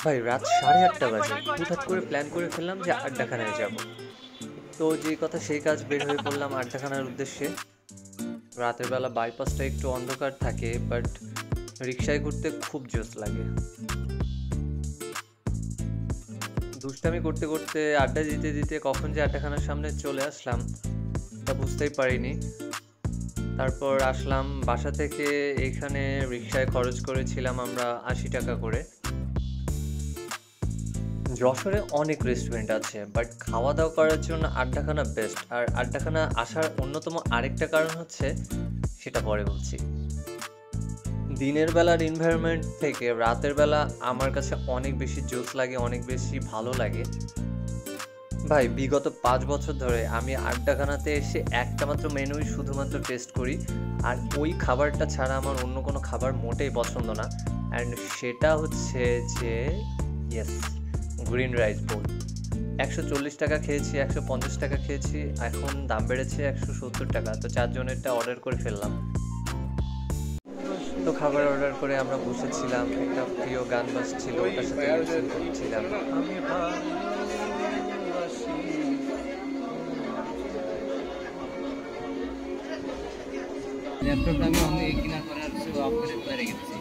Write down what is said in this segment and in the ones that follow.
ভাই রাত 8:30 বাজে, হুটহাট করে প্ল্যান করে ফেললাম যে আড্ডাখানায় যাব। তো যে কথা সেই কাজ, বের হয়ে পড়লাম আড্ডাখানার উদ্দেশ্যে। রাতের বেলা বাইপাসটা একটু অন্ধকার থাকে, বাট রিক্সায় ঘুরতে খুব জোশ লাগে। দুষ্টামি করতে করতে আড্ডা দিতে দিতে কখন যে আড্ডাখানার সামনে চলে আসলাম তা বুঝতেই পারিনি। তারপর আসলাম বাসা থেকে, এখানে রিক্সায় খরচ করেছিলাম আমরা 80 টাকা করে। যশোরে অনেক রেস্টুরেন্ট আছে, বাট খাওয়া দাওয়া করার জন্য আড্ডাখানা বেস্ট। আর আড্ডাখানা আসার অন্যতম আরেকটা কারণ হচ্ছে, সেটা পরে বলছি। দিনের বেলার এনভায়রনমেন্ট থেকে রাতের বেলা আমার কাছে অনেক বেশি জোশ লাগে, অনেক বেশি ভালো লাগে। ভাই বিগত 5 বছর ধরে আমি আড্ডাখানাতে এসে একটা মাত্র মেনুই শুধুমাত্র টেস্ট করি, আর ওই খাবারটা ছাড়া আমার অন্য কোনো খাবার মোটেই পছন্দ না। অ্যান্ড সেটা হচ্ছে যে ইয়েস, গ্রিন রাইস বোল। 140 টাকা খেয়েছি, 150 টাকা খেয়েছি, এখন দাম বেড়েছে 170 টাকা। তো 4 জনেরটা অর্ডার করে ফেললাম। তো খাবার অর্ডার করে আমরা বসেছিলাম, একটা প্রিয় গান বাজছিল, ওটার সাথে লিপসিং করছিলাম। ল্যাপটপটা আমি অনেক কেনার পরে আর কিছু অফ করে পরে রেখেছি।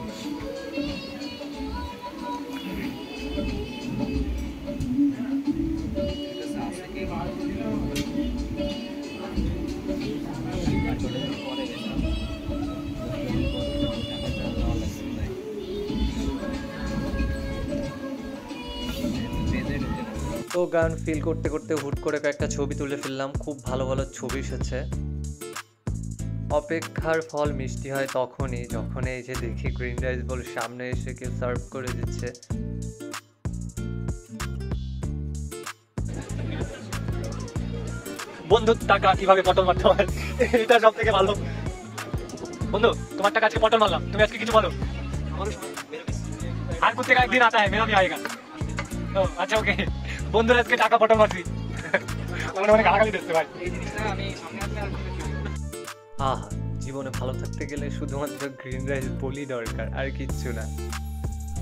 তো গান ফিল করতে করতে হুট করে কয়েকটা ছবি তুলে ফেললাম, খুব ভালো ভালো ছবি এসেছে। অপেক্ষার ফল মিষ্টি হয় তখনই, যখন এই যে দেখি গ্রিন রাইস বল সামনে এসে কেউ সার্ভ করে দিচ্ছে। বন্ধুর টাকা কিভাবে পটল মারতে হয়, এটা সব থেকে ভালো। বন্ধু তোমার টাকা আজকে পটল মারলাম, তুমি আজকে কিছু বলো। আর कुत्ते का एक दिन आता है, मेरा भी आएगा। তো আচ্ছা ওকে, বন্ধুর আজকে টাকা পটল মারছি, মনে মনে গালাগালি দিচ্ছে ভাই। এই জিনিসটা আমি সামনে আসলে আর কিছু ফিল আহা, জীবনে ভালো থাকতে গেলে শুধুমাত্র গ্রিন রাইস বলি দরকার, আর কিচ্ছু না।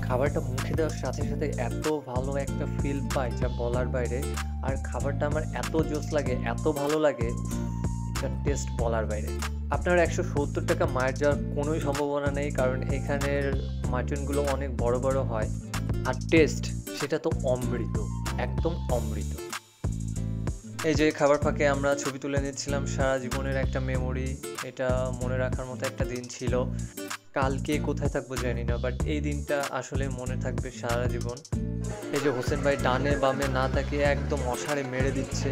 খাবারটা মুখে দেওয়ার সাথে সাথে এত ভালো একটা ফিল পাই যা বলার বাইরে। আর খাবারটা আমার এত জোস লাগে, এত ভালো লাগে, এটা টেস্ট বলার বাইরে। আপনার 170 টাকা মায়ের যাওয়ার কোনোই সম্ভাবনা নেই, কারণ এখানের মাটনগুলো অনেক বড় বড় হয়। আর টেস্ট সেটা তো অমৃত, একদম অমৃত। এই যে খাবার ফাঁকে আমরা ছবি তুলে নিচ্ছিলাম, সারা জীবনের একটা মেমোরি। এটা মনে রাখার মতো একটা দিন ছিল। কালকে কোথায় থাকবো জানি না, বাট এই দিনটা আসলে মনে থাকবে সারা জীবন। এই যে হোসেন ভাই ডানে বামে না তাকিয়ে একদম অসাড়ে মেরে দিচ্ছে,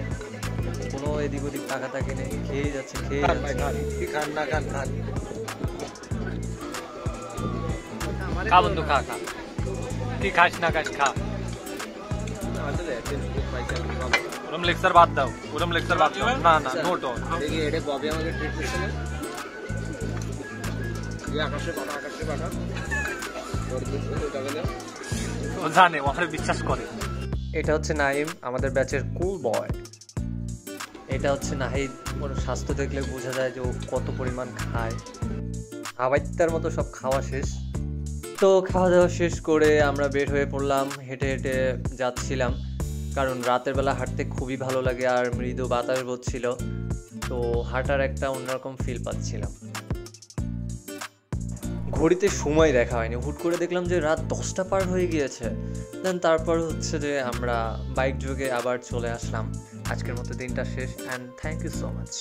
কোনো এদিক ওদিক তাকাতাকি নেই, খেয়ে যাচ্ছে খেয়ে যাচ্ছে। খা বন্ধু খা খা, কি খাস না খাস খা। ওরম লেকচার বাদ দাও, ওরম লেকচার বাদ দাও, না না নোট অন। দেখি এটা ববি আমাকে ট্রিট করছে না, এই আকাশে পাঠা ওর যাবে না, ও জানে, ও আমাদের বিশ্বাস করে। এটা হচ্ছে নাইম, আমাদের ব্যাচের কুল বয়। এটা হচ্ছে নাহিদ, ওর স্বাস্থ্য দেখলে বোঝা যায় যে ও কত পরিমাণ খায়। আবাইত্যার মতো সব খাওয়া শেষ। তো খাওয়া দাওয়া শেষ করে আমরা বের হয়ে পড়লাম, হেঁটে হেঁটে যাচ্ছিলাম, কারণ রাতের বেলা হাঁটতে খুবই ভালো লাগে আর মৃদু বাতাস বচ্ছিল। তো হাঁটার একটা অন্যরকম ফিল পাচ্ছিলাম। ঘড়িতে সময় দেখা হয়নি, হুট করে দেখলাম যে রাত 10টা পার হয়ে গিয়েছে। দেন তারপর হচ্ছে যে আমরা বাইক যোগে আবার চলে আসলাম। আজকের মতো দিনটা শেষ, and thank you so much.